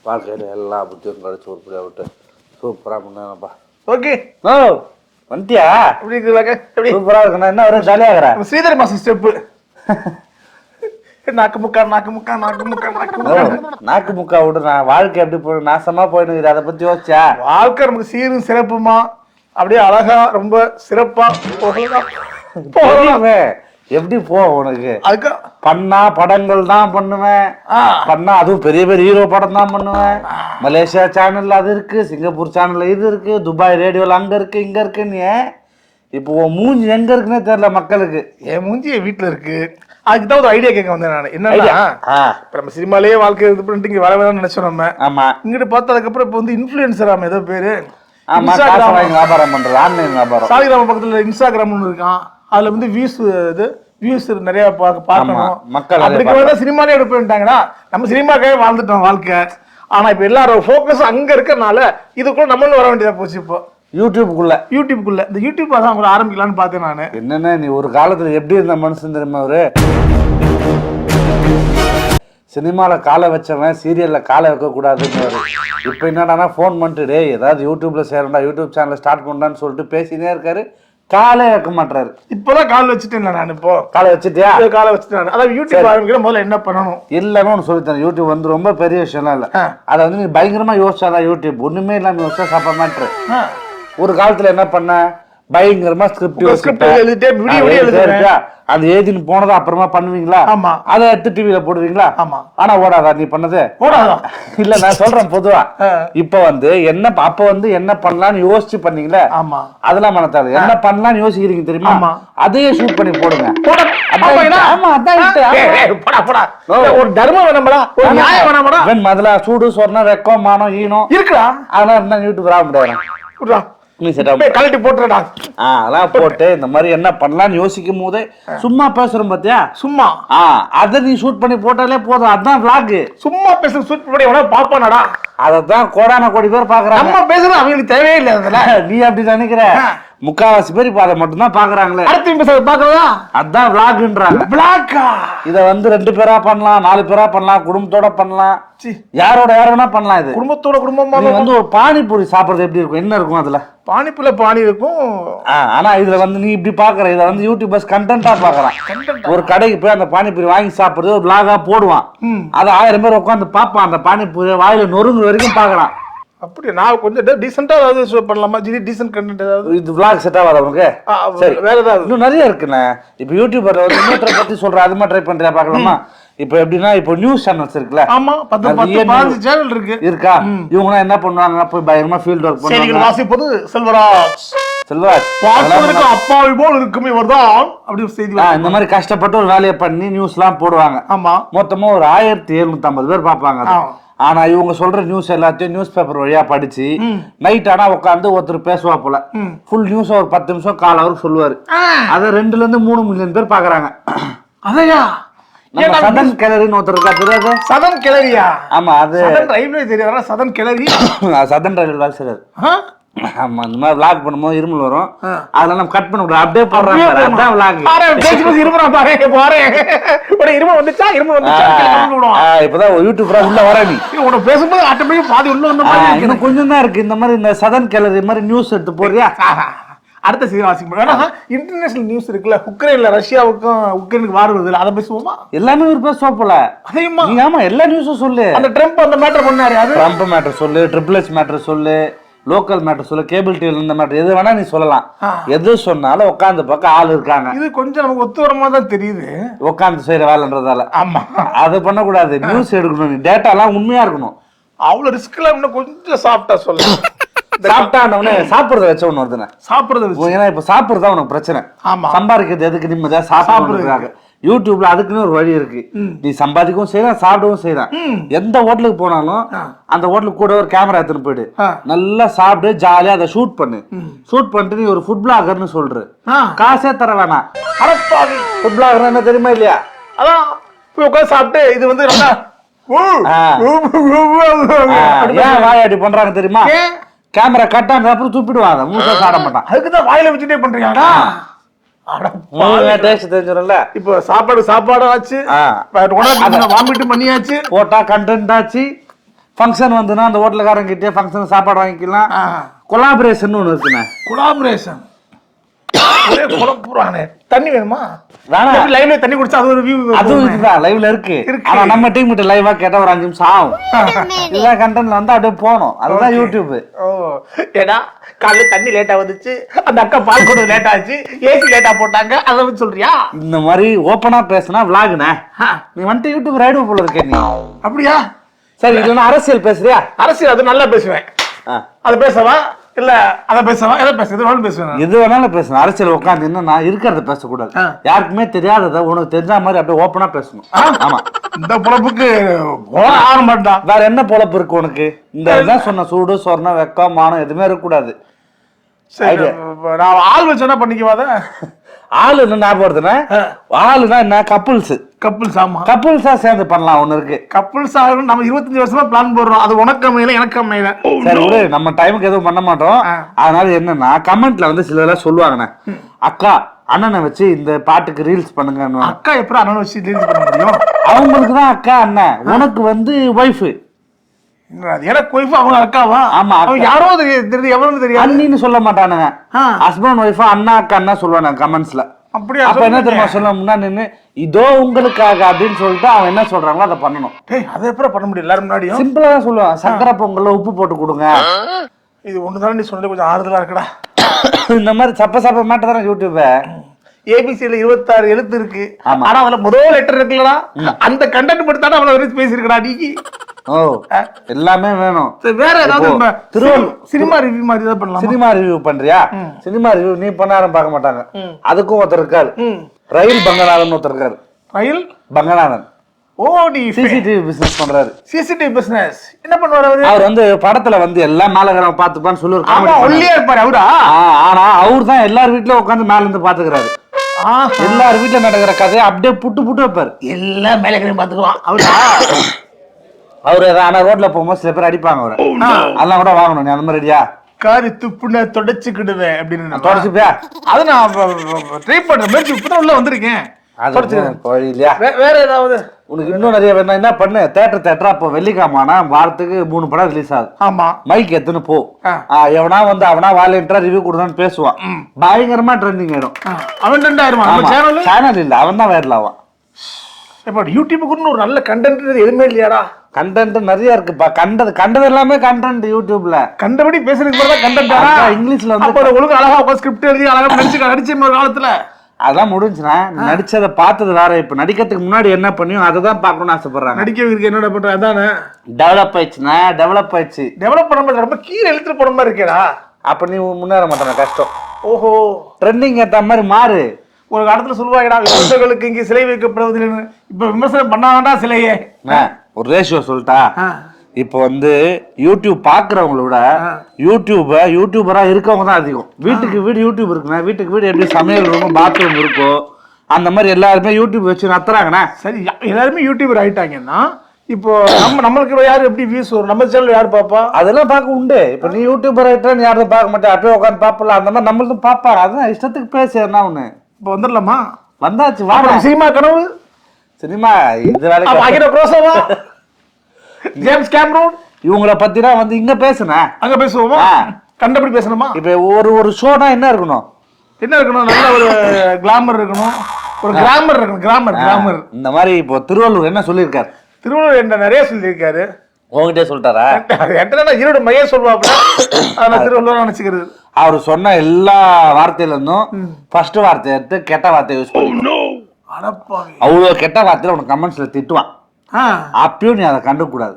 வாழ்க்கையில் எல்லா புத்தியும் கழிச்சு உருப்படியா விட்டு சூப்பரா பண்ணப்பா. ஓகே ஓ வந்துட்டியா? எப்படி இருக்கு? சூப்பரா இருக்கணும். என்ன வரும் ஜாலியா இருக்கிறேன். ஸ்ரீதர் மாசம் ஸ்டெப்பு நாக்கு முக்கா நாக்கு முக்கா நாக்கு முக்கா நாக்கு முக்கா நாக்கு முக்கா விடு. நான் வாழ்க்கை எப்படி போய் நாசமா போயிடுது, அதை பத்தி யோசிச்சா? வாழ்க்கை நமக்கு சீரும் சிறப்புமா, அப்படியே அழகா ரொம்ப சிறப்பா தெரியுமே எப்படி போ. உனக்கு அதுக்கு பண்ணா படங்கள் தான் பண்ணுவேன். பண்ணா அதுவும் பெரிய பெரிய ஹீரோ படம் தான் பண்ணுவேன். மலேசியா சேனல்ல அது இருக்கு, சிங்கப்பூர் சேனல்ல இது இருக்கு, துபாய் ரேடியோல அங்க இருக்கு இங்க இருக்குன்னு. இப்போ மூஞ்சி எங்க இருக்குன்னே தெரியல மக்களுக்கு. என் மூஞ்சி என் வீட்டுல இருக்கு. அதுக்கு தான் ஒரு ஐடியா கேட்க வந்தேன் நான். என்னன்னா இப்ப நம்ம சினிமாலேயே வாழ்க்கை இது பண்ணிட்டு இங்க வர வேணும்னு நினைச்சோம் நம்ம. ஆமா, இங்கிட்ட பார்த்ததுக்கு அப்புறம் இப்ப வந்து இன்ஃபுளுசர் ஆமா ஏதோ பேரு வியாபாரம் பண்றது, ஆன்லைன் வியாபாரம். சாலிகிராம பக்கத்துல இன்ஸ்டாகிராம் ஒன்று இருக்கான். அதுல வந்து வியூஸ் நிறைய பார்க்கணும் மக்கள். அப்படி சினிமாலே எடுப்பாங்கடா. நம்ம சினிமாக்காக வாழ்ந்துட்டோம் வாழ்க்கை. ஆனா இப்ப எல்லாரும் போக்கஸ் அங்க இருக்கறனால இதுக்குள்ள நம்மளும் வர வேண்டியதா போச்சு. இப்போ யூடியூப்குள்ள இந்த யூடியூப் அதான் உங்களை ஆரம்பிக்கலான்னு பார்த்தேன் நான். என்னன்னா நீ ஒரு காலத்துல எப்படி இருந்த மனுஷன் தெரியுமா? அவரு சினிமாவில் காலை வச்சவன் சீரியலில் காலை வைக்கக்கூடாதுன்னு. இப்போ என்னடானா ஃபோன் பண்ணிட்டு டே ஏதாவது யூடியூப்பில் சேரண்டா, யூடியூப் சேனலை ஸ்டார்ட் பண்ணான்னு சொல்லிட்டு பேசினே இருக்காரு. காலே வைக்க மாட்டாரு. இப்போதான் கால் வச்சுட்டேன் நான். இப்போ காலை வச்சுட்டியா? காலை வச்சுட்டேன். அதாவது யூடியூப் ஆரம்பிக்கிற முதல்ல என்ன பண்ணணும் இல்லைன்னு ஒன்று சொல்லித்தரேன். யூடியூப் வந்து ரொம்ப பெரிய விஷயம்லாம் இல்லை. அதை வந்து நீ பயங்கரமாக யோசிச்சாதான் யூடியூப். ஒன்றுமே இல்லாமல் யோசிச்சா சாப்பிட மாட்டேரு. ஒரு காலத்தில் என்ன பண்ண பயங்கரமா அந்த ஏஜின் போனதை அப்புறமா பண்ணுவீங்களா? அதை எடுத்து டிவியில போடுவீங்களா? ஆனா ஓடாதா நீ பண்ணது? ஓடாதா? இல்ல நான் சொல்றேன் பொதுவா. இப்ப வந்து என்ன அப்ப வந்து என்ன பண்ணலாம்னு யோசிச்சு பண்ணீங்களா? அதெல்லாம் மனத்தாது என்ன பண்ணலாம்னு யோசிக்கிறீங்க தெரியுமா? அதையே ஷூட் பண்ணி போடுங்க. ஒரு தர்மம் வேணும்டா, ஒரு நியாயம் வேணும்டா. முதல்ல சூடு சொன்னா வெக்கம் மானம் ஈனம் இருக்கா? அதெல்லாம் இருந்தா யூடியூப் வர முடியாது. கழட்டி போட்டுடா. அதெல்லாம் போட்டு இந்த மாதிரி என்ன பண்ணலாம்னு யோசிக்கும் போதே சும்மா பேசுறோம் பாத்தியா? சும்மா அத நீ ஷூட் பண்ணி போட்டாலே போதும். அதுதான் vlog. சும்மா பேசுற ஷூட் பண்ணி எவனா பாப்பானடா? அததான் கோடான கோடி பேர் பாக்குறாங்க. நம்ம பேசுறது அவங்களுக்கு தேவையே இல்லை. அதெல்லாம் நீ அப்படி நினைக்கிற? முக்காவாசி பேர் இப்ப அதை மட்டும் தான் பாக்குறாங்களே. அடுத்து பாக்குறதா? அதான் vlogன்றாங்க. vlog-ஆ? இத வந்து 2 பேரா பண்ணலாம், 4 பேரா பண்ணலாம், குடும்பத்தோட பண்ணலாம், யாரோட யாரோனா பண்ணலாம். இது குடும்பத்தோட குடும்பமா வந்து ஒரு பானிபூரி சாப்பிடுறது எப்படி இருக்கும்? என்ன இருக்கும் அதுல? பானிபூரில பானி இருக்கும். ஆனா இதுல வந்து நீ இப்படி பாக்குற, இத வந்து யூடியூபர்ஸ் கண்டென்ட்டா பாக்குறான். ஒரு கடைக்கு போய் அந்த பானிபூரி வாங்கி சாப்பிடுறது ஒரு vlog-ஆ போடுவான். அது 1000 பேர் உட்காந்து பாப்பான். அந்த பானிபூரி வாயில நொறுங்கு வரைக்கும் பாக்குறான். அப்படி நான் கொஞ்சம் டீசெண்டா ஏதாவது பண்ணலாமா? டீசென்ட் கண்டென்ட் ஏதாவது. இது vlog செட் ஆகாத உனக்கு? சரி, வேற ஏதாவது இன்னும் நிறைய இருக்குண்ணே. இப்ப யூடியூபர்ல வந்து இன்னொருத்தரை பத்தி சொல்றேன், அது மாதிரி ட்ரை பண்றியா பாக்கலாமா? இப்ப எப்படின்னா இப்போ நியூஸ் சேனல்ஸ் இருக்குல்ல? ஆமா, 10 சேனல் இருக்கா? இவங்க என்ன பண்ணுவாங்க? போய் பயங்கரமா ஃபீல்ட் ஒர்க் பண்ணுவாங்க. வாசிப்பது செல்வராஜ். பார்ப்பதற்கு அப்பாவி போல் இருக்கும் இவர்தான் அப்படி செய்தி. இந்த மாதிரி கஷ்டப்பட்டு ஒரு வேலையை பண்ணி நியூஸ் எல்லாம் போடுவாங்க. ஆமா, மொத்தமா ஒரு 1750 பேர் பாப்பாங்க. ஆனா இவங்க சொல்ற நியூஸ் எல்லாத்தையும் நியூஸ் பேப்பர் வழியா படிச்சு நைட் ஆனா உட்காந்து ஒருத்தர் பேசுவா போல. ஃபுல் நியூஸ் ஒரு 10 நிமிஷம் கால் அவர் சொல்லுவாரு. அதை 2 ல இருந்து 3 மில்லியன் பேர் பாக்குறாங்க. அதையா சதன் கிளரின்னு ஒருத்தர் இருக்கா, தெரியாது? சதன் கிளரியா? ஆமா, அது ரயில்வே தெரியாதா? சதன் கிளரி சதன் ரயில்வே வேலை செய்யறாரு. ஆமா, இந்த மாதிரி vlog பண்ணும்போது இருமல் வரும். அதெல்லாம் நம்ம கட் பண்ண கூடாது, அப்படியே போடுறாங்க. அதான் vlog. இப்பதான் யூடியூப்ல உள்ள வர நீ பேசும்போது ஆட்டோமேட்டிக்கா பாதி உள்ள வந்த மாதிரி இன்னும் கொஞ்சம் தான் இருக்கு. இந்த மாதிரி இந்த சதன் கிளரி மாதிரி நியூஸ் எடுத்து போறியா? அடுத்த செய்தி வாசிக்க. ஏன்னா இன்டர்நேஷனல் நியூஸ் இருக்குல்ல, உக்ரைன்ல ரஷ்யாவுக்கும் உக்ரைனுக்கு வார் வருது, அதை பேசுவோமா? எல்லாமே ஒரு பேசுவா போல. அதையுமா? ஆமா, எல்லா நியூஸும் சொல்லு. அந்த ட்ரம்ப் அந்த மேட்டர் பண்ணாரு, அது ட்ரம்ப் மேட்டர் சொல்லு, ட்ரிபிள் எச் மேட்டர் சொல்லு, லோக்கல் மேட்டர் சொல்லு, கேபிள் டிவி இந்த மேட்டர் எது வேணா நீ சொல்லலாம். எது சொன்னாலும் உட்காந்து பக்கம் ஆள் இருக்காங்க. இது கொஞ்சம் நமக்கு ஒத்துவரமா தான் தெரியுது, உட்காந்து செய்யற வேலைன்றதால. ஆமா, அது பண்ணக்கூடாது. நியூஸ் எடுக்கணும், நீ டேட்டா எல்லாம் உண்மையா இருக்கணும். அவ்வளவு ரிஸ்க்ல இன்னும் கொஞ்சம் சாப்பிட்டா சொல்ல. சாப்பிட்டானே சாப்பிடுறத வச்ச ஒண்ணு வருதுன்னு சாப்பிடுறது. ஏன்னா இப்ப சாப்பிடுறதா உனக்கு பிரச்சனை. சம்பாதிக்கிறது எதுக்கு? நிம்மதியா சாப்பிடுறதுக்காக. யூடியூப்ல அதுக்குன்னு ஒரு வழி இருக்கு. நீ சம்பாதிக்கவும் செய்யலாம், சாப்பிடவும் செய்யலாம். எந்த ஹோட்டலுக்கு போனாலும் அந்த ஹோட்டலுக்கு கூட ஒரு கேமரா எடுத்துன்னு போயிடு, நல்லா சாப்பிட்டு ஜாலியா அதை ஷூட் பண்ணு. ஷூட் பண்ணிட்டு நீ ஒரு ஃபுட் பிளாகர்னு சொல்ற, காசே தர வேணாம். ஃபுட் பிளாகர் என்ன தெரியுமா இல்லையா? அதான் உட்காந்து சாப்பிட்டு இது வந்து ஏன் வாயாடி பண்றாங்க தெரியுமா? கேமரா கட்டாங்க அப்புறம் துப்பிடுவாங்க, மூசா சாட மாட்டான். அதுக்குதான் வாயில வச்சுட்டே பண்றீங்க. தெரிஞ்சிடும்ல. இப்ப சாப்பாடு ஆச்சு, வாமிட் பண்ணியாச்சு, போட்டா கண்டென்ட் ஆச்சு, ஃபங்க்ஷன் வந்துன்னா அந்த ஹோட்டலுக்காரங்கிட்டே ஃபங்க்ஷன் சாப்பாடு வாங்கிக்கலாம். கொலாபரேஷன் ஒன்று இருக்குண்ணே. கொலாபரேஷன் தண்ணி வேணுமா? வேணாம், லைவ்ல தண்ணி குடிச்சா அது ஒரு வியூ. அதுவும் இதுதான் லைவ்ல இருக்கு. ஆனா நம்ம டீம் கிட்ட லைவா கேட்டா ஒரு 5 நிமிஷம் ஆகும். இதுதான் கண்டென்ட்ல வந்து அப்படியே போகணும். அதுதான் யூடியூப். ஓ ஏடா காலையில தண்ணி லேட்டா வந்துச்சு, அந்த அக்கா பால் கொண்டு லேட் ஆச்சு, ஏசி லேட்டா போட்டாங்க, அதை வந்து சொல்றியா? இந்த மாதிரி ஓப்பனா பேசினா விளாகுனே. நீ வந்துட்டு யூடியூப் ரைடு போல இருக்க நீ. அப்படியா? சரி, இல்லைன்னா அரசியல் பேசுறியா? அரசியல் அது நல்லா பேசுவேன். அது பேசவா இல்ல அத பேசவா? எதை பேசுவேன்? எது வேணாலும் பேசணும். அரசியல் உட்காந்து என்ன இருக்கிறத பேசக்கூடாது. யாருக்குமே தெரியாதத உனக்கு தெரிஞ்ச மாதிரி அப்படியே ஓப்பனா பேசணும். ஆமா, இந்த பொழப்புக்கு ஆக மாட்டான். வேற என்ன பொழப்பு இருக்கு உனக்கு? இந்த இதுதான் சொன்ன, சூடு சொர்ணம் வெக்கம் மானம் எதுவுமே இருக்கக்கூடாது. சரி, நான் ஆள் வச்சு என்ன பண்ணிக்குவாத? ஆளு என்ன ஞாபகம் வருதுன்னா, ஆளுனா என்ன? கப்புள்ஸ். ஆமா, கப்புள்ஸா சேர்ந்து பண்ணலாம். ஒண்ணு இருக்கு கப்புள்ஸ் ஆகணும். நம்ம 25 வருஷமா பிளான் போடுறோம். அது உனக்கு அமையல, எனக்கு அமையல. சரி விடு, நம்ம டைமுக்கு எதுவும் பண்ண மாட்டோம். அதனால என்னன்னா கமெண்ட்ல வந்து சிலர் சொல்லுவாங்கண்ணே, அக்கா அண்ணனை வச்சு இந்த பாட்டுக்கு ரீல்ஸ் பண்ணுங்க. அக்கா எப்படி அண்ணனை வச்சு ரீல்ஸ் பண்ண முடியும்? அவங்களுக்கு தான் அக்கா அண்ணன், உனக்கு வந்து ஒய்ஃபு. எனக்கு ஒய்ஃப், அவங்க அக்காவா? ஆமா, யாரோ தெரியுது, எவ்வளவு தெரியும். அண்ணின்னு சொல்ல மாட்டானுங்க. ஹஸ்பண்ட் ஒய்ஃபா அண்ணா அக்கா அண்ணா சொல்லுவானுங்க கமெண்ட்ஸ்ல. அப்படியா? அப்ப என்ன தெரியுமா சொல்ல முன்னா நின்று இதோ உங்களுக்காக அப்படின்னு சொல்லிட்டு அவன் என்ன சொல்றாங்களோ அதை பண்ணணும். அதை எப்படி பண்ண முடியும்? எல்லாரும் முன்னாடியும் சிம்பிளா தான் சொல்லுவான், சக்கரை பொங்கல்ல உப்பு போட்டு கொடுங்க. இது ஒண்ணுதானே நீ சொன்னது, கொஞ்சம் ஆறுதலா இருக்குடா. இந்த மாதிரி சப்ப மேட்ட தானே யூடியூப். ஏபிசில 26 எழுத்து இருக்கு. ஆனா அதுல முதல் லெட்டர் இருக்குல்லடா, அந்த கண்டென்ட் மட்டும் தானே அவ்வளவு வரைக்கும் பேசிருக்கடா நீ. ஓ, எல்லாமே வேணும். வேற ஏதாவது சினிமா ரிவ்யூ மாதிரி தான் பண்ணலாம். சினிமா ரிவ்யூ பண்றியா? சினிமா ரிவ்யூ நீ பண்ணாரும் பார்க்க மாட்டாங்க. அதுக்கும் ஒருத்தர் இருக்காரு, ரயில் பங்கநாதன் ஒருத்தர் இருக்காரு. ரயில் பங்கநாதன். ஓ, நீ சிசிடிவி பிசினஸ் பண்றாரு. சிசிடிவி பிசினஸ் என்ன பண்ணுவாரு அவரு? அவர் வந்து படத்துல வந்து எல்லாம் மேலகிரம் பாத்துப்பான்னு சொல்லுவாரு. ஆமா, ஒல்லியா இருப்பாரு அவரா? ஆனா அவர் தான் எல்லார் வீட்லயும் உட்காந்து மேல இருந்து பாத்துக்கிறாரு. எல்லார் வீட்டுல நடக்கிற கதையை அப்படியே புட்டு வைப்பாரு. எல்லாம் மேலகிரம் பாத்துக்குவான் அவரா? அவரு ஆனா ரோட்ல போகும்போது சில பேர் அடிப்பாங்க அவரை. அதெல்லாம் கூட வாங்கணும். நீ அந்த மாதிரி ரெடியா? காரி துப்புன தொடச்சுக்கிடுவேன் அப்படின்னு தொடச்சுப்பியா? அது நான் ட்ரை பண்ற முயற்சி இப்பதான் உள்ள வந்திருக்கேன். வேற ஏதாவது உனக்கு இன்னும் நிறைய வேணும் என்ன பண்ணு? தேட்டரா அப்போ வெள்ளிக்கிழமை வாரத்துக்கு 3 படம் ரிலீஸ் ஆகுது. ஆமா, மைக் எத்தனை போ, எவனா வந்து அவனா வாலண்டியரா ரிவ்யூ கொடுத்தான்னு பேசுவான். பயங்கரமா ட்ரெண்டிங் ஆயிடும். அவன் ட்ரெண்ட் ஆயிருவான். சேனல் இல்ல, அவன் தான் வைரல் ஆவான். யூடியூபுக்கு ஒரு நல்ல கண்டென்ட் எதுவுமே இல்லையாடா? கண்டென்ட் நிறைய இருக்குப்பா. கண்டது எல்லாமே கண்டென்ட் யூடியூப்ல. கண்டபடி பேசுறதுக்கு கூட கண்டென்ட். இங்கிலீஷ்ல வந்து ஒழுங்கு அழகா உட்கார்ந்து ஸ்கிரிப்ட் எழுதி அழகா நடிச்சு ஒரு காலத்துல அதெல்லாம் முடிஞ்சுனா நடிச்சதை பார்த்தது வேற. இப்ப நடிக்கிறதுக்கு முன்னாடி என்ன பண்ணியும் அதை தான் பார்க்கணும்னு ஆசைப்படுறாங்க. நடிக்கிறதுக்கு என்னடா பண்ற? அதானே டெவலப் ஆயிடுச்சுன்னா டெவலப் பண்ண மாதிரி ரொம்ப கீழே எழுத்துட்டு போற மாதிரி இருக்கேடா. அப்ப நீ முன்னேற மாட்டேன், கஷ்டம். ஓஹோ, ட்ரெண்டிங் ஏத்த மாதிரி மாறு. ஒரு காலத்துல சொல்லுவாங்கடா, விமர்சகர்களுக்கு இங்க சிலை வைக்கப்படுவதில்லைன்னு. இப்ப விமர்சனம் பண்ணாண்டா சிலையே. ஒரு ரேஷியோ சொல்லிட்டா, இப்போ வந்து யூடியூப் பாக்குறவங்கள விட யூடியூபரா இருக்கவங்க தான் அதிகம். வீட்டுக்கு வீடு யூடியூப் இருக்குன்னா, வீட்டுக்கு வீடு எப்படி சமையல் இருக்கும், பாத்ரூம் இருக்கும், அந்த மாதிரி எல்லாருமே யூடியூப் வச்சு நத்துறாங்கண்ணா. சரி, எல்லாருமே யூடியூபர் ஆயிட்டாங்கன்னா இப்போ நம்மளுக்கு யாரு எப்படி வியூஸ் வரும்? நம்ம சேனல் யாரு பாப்பா? அதெல்லாம் பார்க்க உண்டு. இப்போ நீ யூடியூபர் ஆயிட்டா நீ யாரும் பார்க்க மாட்டேன், அப்பயே உட்காந்து பாப்பல. அந்த மாதிரி நம்மளும் பாப்பாங்க. அதுதான் இஷ்டத்துக்கு பேச என்ன ஒண்ணு. இப்போ வந்துடலாமா? வந்தாச்சு. வா, சினிமா கனவு. சினிமா இது வேலைக்கு ஜேம்ஸ் கேமரூன் இவங்கள பத்தினா வந்து இங்க பேசுனேன், அங்க பேசுவோமா? கண்டபடி பேசணுமா? இப்ப ஒரு ஷோனா என்ன இருக்கணும்? நல்ல ஒரு கிளாமர் இருக்கணும், ஒரு கிராமர் இருக்கணும். கிராமர் இந்த மாதிரி. இப்போ திருவள்ளூர் என்ன சொல்லியிருக்காரு? திருவள்ளூர் என்ன நிறைய சொல்லியிருக்காரு. உங்ககிட்ட சொல்லிட்டாரா? ஈரோடு மைய சொல்லுவாப்ல, திருவள்ளூர் நினைச்சுக்கிறது. அவர் சொன்ன எல்லா வார்த்தையில இருந்தும் ஃபர்ஸ்ட் வார்த்தை எடுத்து கெட்ட வார்த்தை யூஸ் பண்ணி அவ்வளவு கெட்ட வார்த்தையில உனக்கு கமெண்ட்ஸ்ல திட்டுவான். அப்பயும் நீ அதை கண்டுக்கூடாது.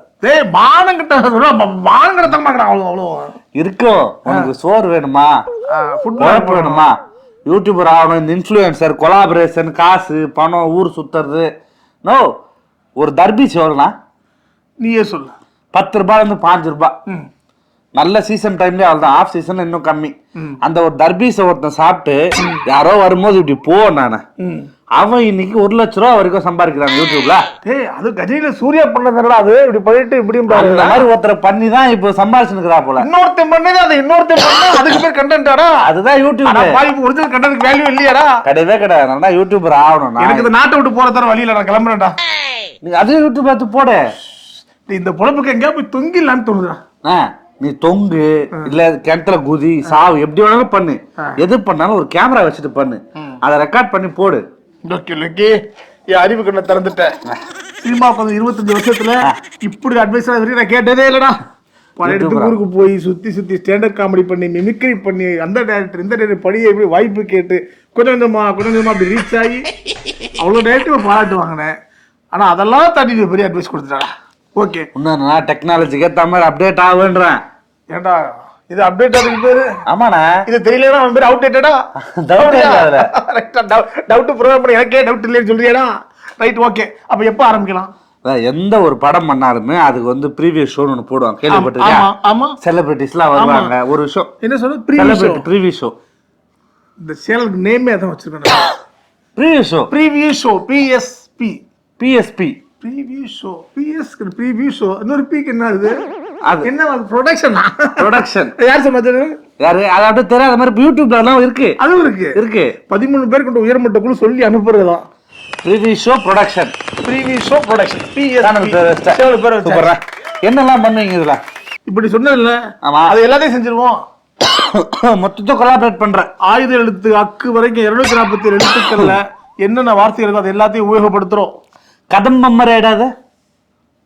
இருக்கும். உனக்கு சோறு வேணுமா, உழைப்பு வேணுமா, யூடியூபர் ஆகணும், இந்த இன்ஃபுளுசர், கொலாபரேஷன், காசு பணம், ஊர் சுத்துறது. நோ, ஒரு தர்பீஸ் எவ்வளோனா நீயே சொல்லு. 10 ரூபாயில இருந்து 5 ரூபாய். நல்ல சீசன் டைம்லயே அவ்வளவுதான். ஆஃப் சீசன் இன்னும் கம்மி. அந்த ஒரு தர்பீஸ ஒருத்தன் சாப்பிட்டு யாரோ வரும்போது இப்படி போ, நானு அவன் இன்னைக்கு 1 லட்ச ரூபா வரைக்கும் சம்பாதிக்கிறான் யூடியூப்ல. அது கஜினில சூர்யா பண்ணதுடா. அது இப்படி போயிட்டு இப்படியும் அந்த மாதிரி ஒருத்தரை பண்ணி தான் இப்போ சம்பாதிச்சுக்கிறா போல. இன்னொருத்தன் பண்ணது அது இன்னொருத்தன் பண்ணா அதுக்கு பேர் கண்டென்ட்டாடா? அதுதான் யூடியூப். ஒரிஜினல் கண்டென்ட் வேல்யூ இல்லையாடா? கிடையவே கிடையாது. நான் யூடியூபர் ஆகணும். எனக்கு இந்த நாட்டை விட்டு போற தர வழியில நான் கிளம்புறேன்டா. நீ அதே யூடியூப் பார்த்து போட. இந்த பொழப்புக்கு எங்கேயா போய் தொங்கிடலான்னு தோணுதா? நீ தொங்கு இல்ல கிணத்துல குதி சாவு எப்படி வேணாலும் பண்ணு, எது பண்ணாலும் ஒரு கேமரா வச்சுட்டு பண்ணு, அதை ரெக்கார்ட் பண்ணி போடு. என் அறிவு கண்ணை திறந்துட்டேன். சினிமாவுக்கு வந்து 25 வருஷத்துல இப்படி அட்வைஸ் நான் கேட்டதே இல்லடா. பல இடத்துக்கு ஊருக்கு போய் சுத்தி சுத்தி ஸ்டாண்டர்ட் காமெடி பண்ணி மிமிக்ரி பண்ணி அந்த டைரக்டர் இந்த டைரக்டர் படியை எப்படி வாய்ப்பு கேட்டு கொஞ்சம் கொஞ்சமா அப்படி ரீச் ஆகி அவ்வளோ டைரக்டர் பாராட்டு வாங்கினேன். ஆனா அதெல்லாம் தாண்டி பெரிய அட்வைஸ் கொடுத்துட்டாடா. ஓகே, இன்னும் டெக்னாலஜிக்கு ஏற்ற மாதிரி அப்டேட் ஆகுன்றேன். ஏன்டா இது அப்டேட் ஆகுது பேரு? ஆமாண்ணா, இது தெரியலன்னா அவன் பேர் அவுடேட்டடா. டவுட் ப்ரோக்ராம் பண்ணி எனக்கே டவுட் இல்லைன்னு சொல்றியாடா. Right, okay. அப்ப எப்போ ஆரம்பிக்கலாம்? எந்த ஒரு படம் பண்ணாலுமே அதுக்கு வந்து ப்ரீவியஸ் ஷோன்னு ஒன்று போடுவாங்க, கேள்விப்பட்டிருக்கியா? ஆமா, செலிபிரிட்டிஸ்லாம் வருவாங்க. ஒரு ஷோ என்ன சொல்றது? Previous show. இந்த சேனலுக்கு நேமே அதான் வச்சிருக்கேன். Previous show PSP preview show. இன்னொரு பீக்கு என்ன இது? அது என்ன ப்ரொடக்ஷன்? யார் சொன்னது? யாரு? அது அப்படியே தெரியாத மாதிரி யூடியூப்ல எல்லாம் இருக்கு. அதுவும் இருக்கு. 13 பேர் கொண்ட உயர்மட்ட குழு சொல்லி அனுப்புறதுதான் ப்ரீவியூ ஷோ ப்ரொடக்ஷன். என்னெல்லாம் பண்ணுவீங்க இதுல? இப்படி சொன்னதில்ல, அது எல்லாத்தையும் செஞ்சிருவோம். மொத்தத்தை கொலாபரேட் பண்ற ஆயுத எழுத்து அக்கு வரைக்கும் 247 எழுத்துக்கள்ல என்னென்ன வார்த்தைகள் இருக்கோ அது எல்லாத்தையும் உபயோகப்படுத்துறோம். கதம்பம் ஆயிடாது.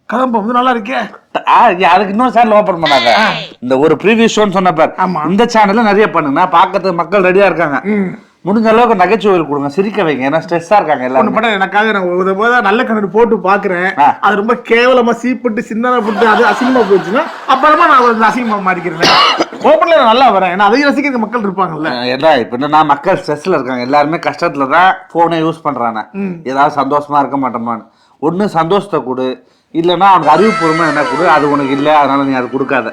கதம்பம் வந்து நல்லா இருக்கே. அதுக்கு இன்னொரு சேனல் ஓபன் பண்ணாங்க. இந்த ஒரு ப்ரீவியஸ் ஷோன்னு சொன்ன பேர். இந்த சேனல்ல நிறைய பண்ணுங்க, பாக்கிறதுக்கு மக்கள் ரெடியா இருக்காங்க. முடிஞ்ச அளவுக்கு நகைச்சுவைகள் கொடுங்க, சிரிக்க வைங்க. ஏன்னா ஸ்ட்ரெஸ்ஸா இருக்காங்க எல்லாரும். எனக்காக நான் நல்ல கண்ணு போட்டு பாக்குறேன். அது ரொம்ப கேவலமா சீப்பட்டு சின்னப்பட்டு அது அசிங்கமா போச்சுன்னா அப்புறமா நான் அசிங்கமா மாறிக்கிறேன். ஓப்பன்ல நல்லா வரேன், ஏன்னா அதையும் ரசிக்கிற மக்கள் இருப்பாங்கல்ல. எல்லாம் இப்ப என்ன மக்கள் ஸ்ட்ரெஸ்ல இருக்காங்க, எல்லாருமே கஷ்டத்துல தான் போனை யூஸ் பண்றாங்க. ஏதாவது சந்தோஷமா இருக்க மாட்டோமான்னு. ஒண்ணு சந்தோஷத்தை கொடு, இல்லைன்னா அவனுக்கு அறிவுபூர்வமா என்ன கொடு. அது உனக்கு இல்லை, அதனால நீ அது கொடுக்காத.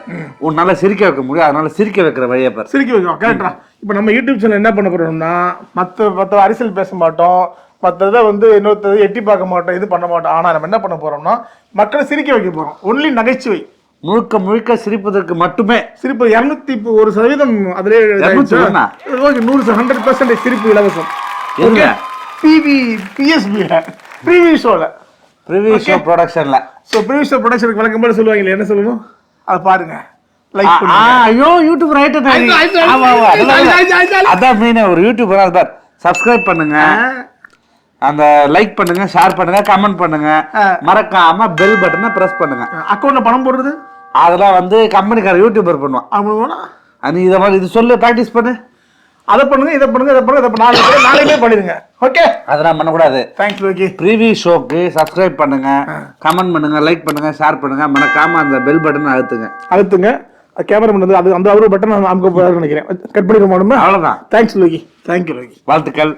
உன்னால சிரிக்க வைக்க முடியும், அதனால சிரிக்க வைக்கிற வழியை பாரு. சிரிக்க வைக்கலாம், கரெக்டா. இப்ப நம்ம யூடியூப் சேனல் என்ன பண்ண போறோம்னா, மத்த அரசியல் பேச மாட்டோம், மற்றதை வந்து இன்னொருத்தது எட்டி பார்க்க மாட்டோம், இது பண்ண மாட்டோம். ஆனா நம்ம என்ன பண்ண போறோம்னா மக்களை சிரிக்க வைக்க போறோம். ஒன்லி நகைச்சுவை, முழுக்க சிரிப்பதற்கு மட்டுமே. சிரிப்பு 201% அதிலே 100% சிரிப்பு இலவசம். ப்ரீவியூ ஷோல ப்ரொடக்ஷன்ல. சோ ப்ரீவியூ ஷோ ப்ரொடக்ஷனுக்கு வழக்கம் போல சொல்லுவாங்க, என்ன சொல்லணும் அதை பாருங்க, லைக் பண்ணுங்க. ஐயோ யூடியூப் ரைட். அதான் மெயின். ஒரு யூடியூபர் அதான் சப்ஸ்கிரைப் பண்ணுங்க, அந்த லைக் பண்ணுங்க, ஷேர் பண்ணுங்க, கமெண்ட் பண்ணுங்க, மறக்காம பெல் பட்டனை பிரஸ் பண்ணுங்க. அக்கௌண்ட்ல பணம் போடுறது அதெல்லாம் வந்து கம்பெனிக்கார யூடியூபர் பண்ணுவான். நீ இதை மாதிரி இது சொல்லு, ப்ராக்டிஸ் பண்ணு, அதை பண்ணுங்க, இதை பண்ணுங்க, இதை பண்ணுங்க, நாளைக்கே பண்ணிடுங்க. ஓகே, அதெல்லாம் பண்ணக்கூடாது. Thanks okay. ப்ரீவியூ ஷோக்கு சப்ஸ்கிரைப் பண்ணுங்க, கமெண்ட் பண்ணுங்க, லைக் பண்ணுங்க, ஷேர் பண்ணுங்க, மறக்காம அந்த பெல் பட்டன் அழுத்துங்க. கேமராமேன் வந்து அது அந்த அவரு பட்டன் அமுக்க போறாருன்னு நினைக்கிறேன். கட் பண்ணிடுமா? அவ்வளவுதான். தேங்க்ஸ் லோகி. தேங்க்யூ லோகி. வாழ்த்துக்கள்.